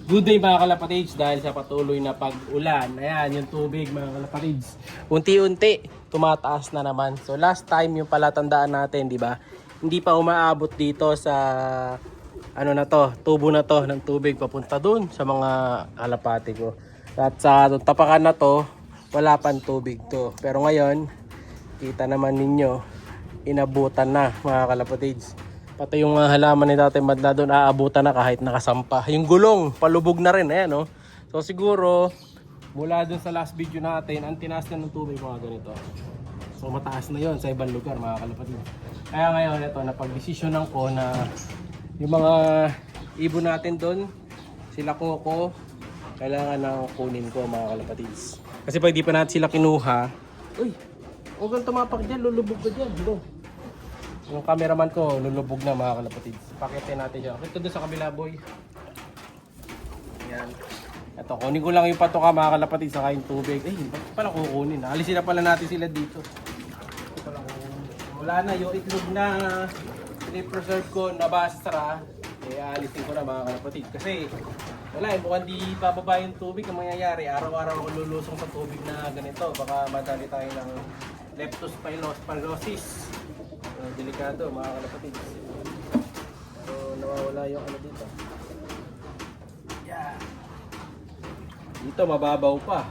Good day mga kalapatids dahil sa patuloy na pag-ulan. Ayan, yung tubig mga kalapatids. Unti-unti, tumataas na naman. So last time yung palatandaan natin, di ba? Hindi pa umaabot dito sa ano na to, tubo na to ng tubig papunta dun sa mga kalapati ko. At sa tapakan na to, wala pang tubig to. Pero ngayon, kita naman ninyo, inabutan na mga kalapatids. Pati yung halaman ni Tatay Madla doon aabutan na kahit nakasampa. Yung gulong, palubog na rin. Ayan, no? So siguro, mula doon sa last video natin, ang tinaas na ng tubig mga ganito. So mataas na yon sa ibang lugar mga kalapatid. Kaya ngayon, ito, napag-desisyonan ko na yung mga ibon natin doon, sila Coco, kailangan na kunin ko mga kalapatids. Kasi pag di pa natin sila kinuha, uy, huwag kang tumapak dyan, lulubog ka dyan. Go. Yung cameraman ko, lulubog na mga kalapatids. Pakitin natin siya. Ito doon sa kabila, boy. Yan. Ito, kunin ko lang yung patoka mga kalapatids saka yung tubig. Eh, bakit pala kukunin? Alisin na pala natin sila dito. Wala na, yung itlog na preserve ko na bastra, eh, alisin ko na mga kalapatids. Kasi, wala eh, mukhang di bababa yung tubig ang mangyayari. Araw-araw ako lulusong sa tubig na ganito. Baka madali tayo ng leptospirosis. Delikado mga kalapatids. So nawawala yung ano dito. Yeah. Dito mababaw pa.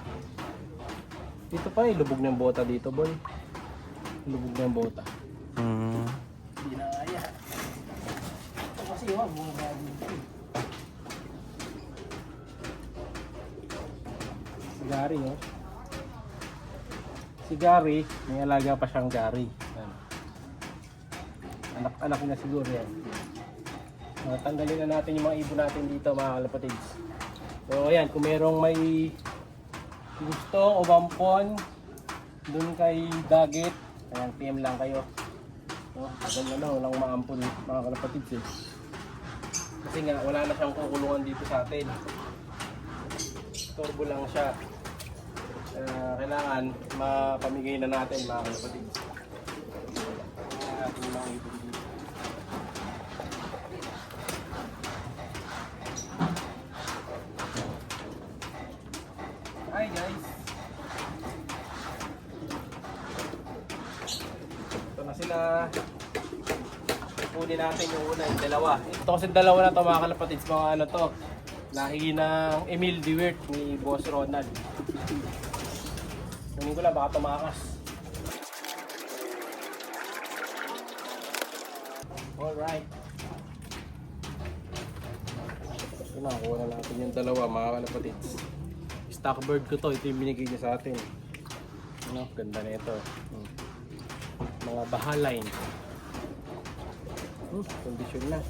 Dito pa eh, lubog ng bota dito, boy. Lubog ng bota. Hindi na kaya. Ito kasi wag mo na dito. Si Gary, oh. Si Gary, may alaga pa siyang Gary. Anak-anak na siguro yan. Tanggalin na natin yung mga ibon natin dito mga kalapatids. So ayan, kung merong may gusto o bampon dun kay Dagit, ayan, PM lang kayo. No, maganda na, walang maampun mga kalapatids eh. Kasi nga, wala na siyang kukulungan dito sa atin. Turbo lang siya. Kailangan mapamigay na natin mga kalapatids. Ating mga ibon. Hi guys. Ito na sila. Kunin natin yung una, yung dalawa. Ito kasi dalawa na ito mga kalapatids, mga ano to. Lahi ng Emil Dewert ni Boss Ronald. Kunin ko lang, baka tumakas. Alright. Ito na, kuha na natin yung dalawa mga kalapatids. Stockbird ko to, ito yung binigay niya sa atin. Ano, ganda na ito. Mga bahaline. Condition na.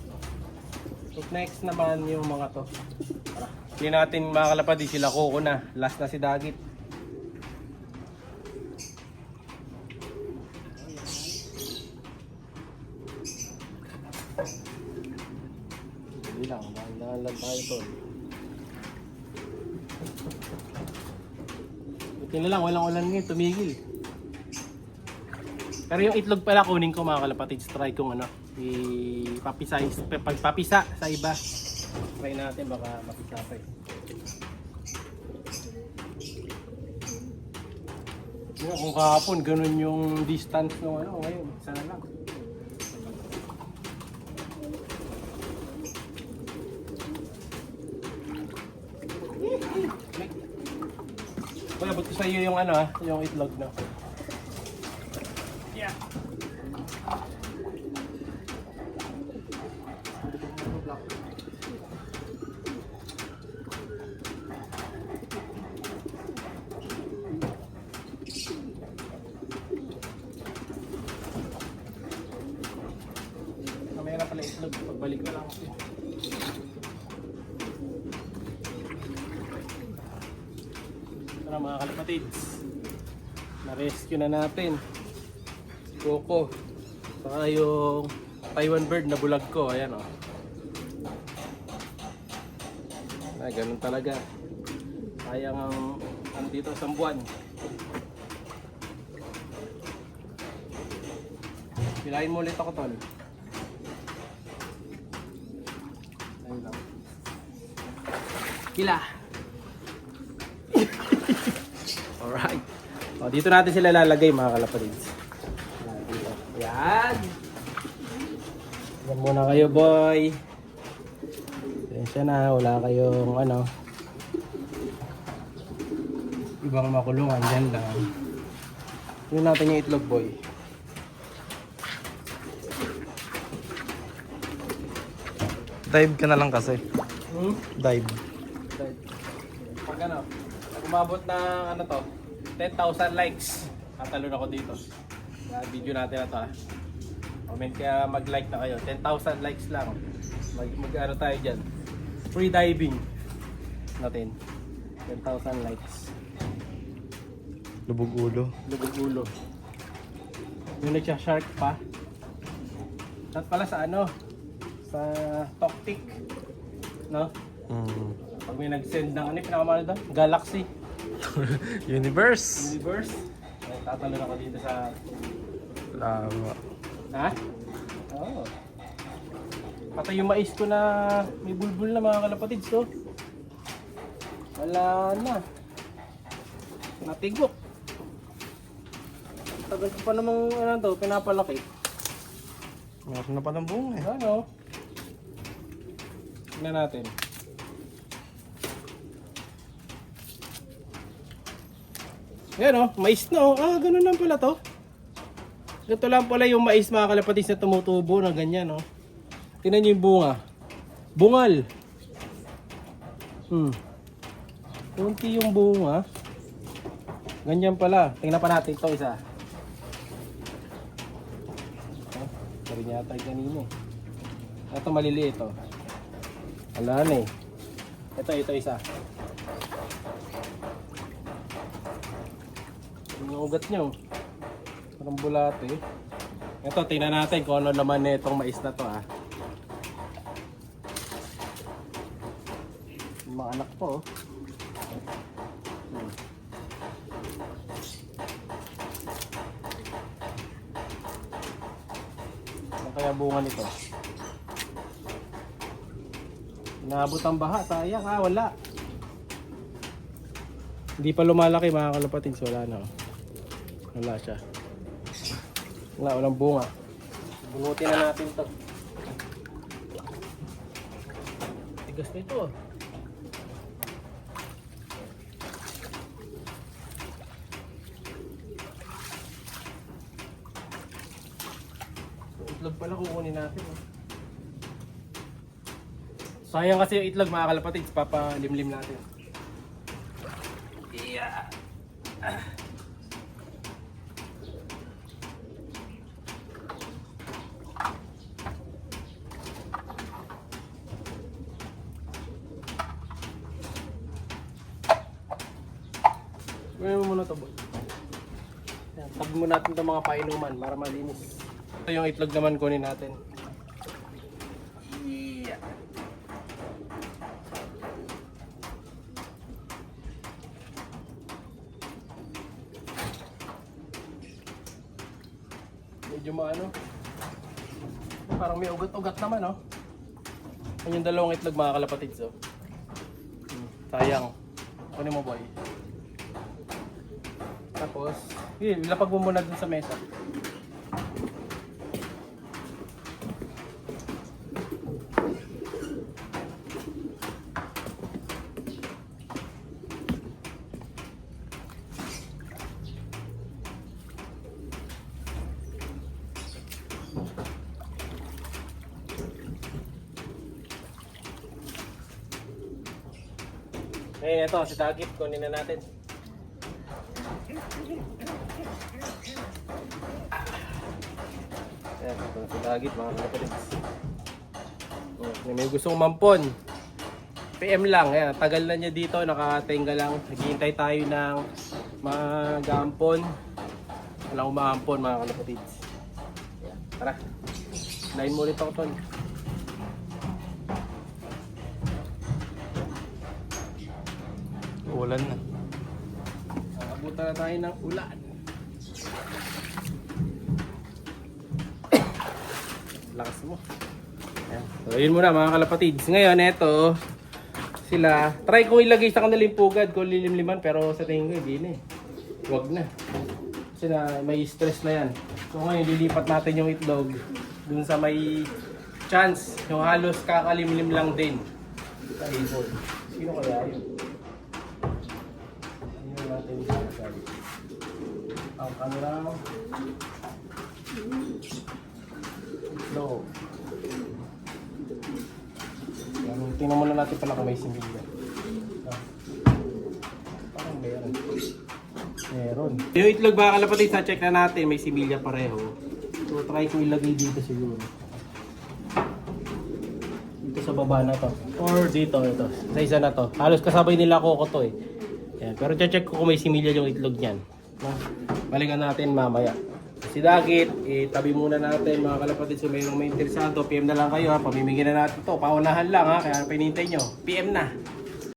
So next naman yung mga to. Hindi natin mga kalapatids, sila Coco na. Last na si Dagit. Hindi lang, mahal tayo to. Buti na lang, walang ulan ngayon, tumigil. Pero yung itlog pala kunin ko mga kalapatids, try kong ano, pagpapisa sa iba. Try natin, baka mapisa pa eh. Kung kahapon, ganun yung distance ng ano, ngayon, isa na lang. Abot ko sa iyo yung ano yung itlog na. Yeah. Kamera pala itlog, pagbalik na lang ako. Mga kalapatids, na-rescue na natin si Coco saka yung Taiwan bird na bulag ko. Ayan o. Ay, ganun talaga, sayang ang andito sa buwan. Pilahin mo ulit ako tol. Ayun lang. Kila. Alright. O, dito natin sila lalagay mga kalapatids. Yan. Yan muna kayo, boy. Pasensya na, wala kayong ano. Ibang makulungan, dyan lang. Yun natin yung itlog, boy. Dive ka na lang kasi. Hmm? Dive. Pag ano, umabot ng ano to, 10,000 likes, tatalon ako dito. Sa video natin na to, ha. Comment kaya mag-like na kayo. 10,000 likes lang. Mag-ano tayo dyan. Free diving natin. 10,000 likes. Lubog ulo. Lubog ulo. Yung nagsha-shark pa. At pala sa ano, sa Toktik. No? Pag may nag-send ng ano, pinakamahal doon? Galaxy. Universe. Universe. Ay, tatalon ako dito sa... Lama. Ha? Oo. Patay yung mais ko na may bulbul na mga kalapatids, oh. Wala na. Natigok. Tagal ko pa namang ano to, pinapalaki. Meron na pa ng bunga eh. Ano? Tingnan natin. Yan oh, mais na oh. Ah, ganun lang pala to. Ito lang pala yung mais mga kalapatids na tumutubo na ganyan oh. Tingnan nyo yung bunga. Bungal. Kunti yung bunga. Ganyan pala. Tingnan pa natin ito isa. Sabi niya tayo kanina eh. Ito maliliit oh. Wala na eh. Ito isa. Yung ugat niya oh. Parang bulate eh. Ito, tingnan natin kung ano naman itong mais na to ah. Yung mga anak po oh. Ano kaya bunga nito? Inaabot ang baha, sayang ah, wala. Hindi pa lumalaki mga kalapatids, wala na oh. Wala siya. Walang bunga. Bunutin na natin to. Tigas nito oh. Itlog pala kukunin natin oh. Sayang kasi yung itlog mga kalapatids, papalimlim natin. Yeah. Gawin mo muna ito, boy. Tag mo natin itong mga painuman para malinis. Ito yung itlog naman kunin natin. Yeah. Medyo maano. Parang may ugat-ugat naman, oh. Yan yung dalawang itlog mga kalapatids, oh. Sayang. Kunin mo, boy. Tapos, ilapag mo muna dun sa mesa. Ngayon ito, si Dagit, kunin na natin. Ayan, ito si Dagit mga kapatids. May gustong mampon. PM lang, ayan, tagal na niya dito, nakatenga lang. Naghihintay tayo ng mag-aampon. Walang umaampon mga kapatids. Ayan, tara. Line mo ulit ako, Ton. Ulan na. Abutan na tayo ng ulan. Lakas mo. Ayan. So yun muna mga kalapatids. Ngayon ito, sila. Try ko ilagay sa kanila yung pugad kung lilimliman pero sa tingin ko hindi na eh. Huwag na. Kasi na may stress na yan. So ngayon lilipat natin yung itlog dun sa may chance. Yung halos kakalimlim lang din. Sa ibon. Sino kaya yun? Sino natin sasabi? Ang kanilang itlog. Tingnan muna natin pala kung may similya. Parang meron. Meron. Yung itlog mga kalapatid, sa-check na natin, may similya pareho. So try ko ilagay dito siguro. Dito sa baba na to. Or dito, ito. Sa isa na to. Halos kasabay nila ko to eh. Yan. Pero check ko kung may similya yung itlog niyan. Balikan natin mamaya. Si Dagit, tabi muna natin mga kalapatid. So mayroong may interesado, PM na lang kayo ha. Pamimigyan na natin to. Paunahan lang ha. Kaya pinintay nyo. PM na.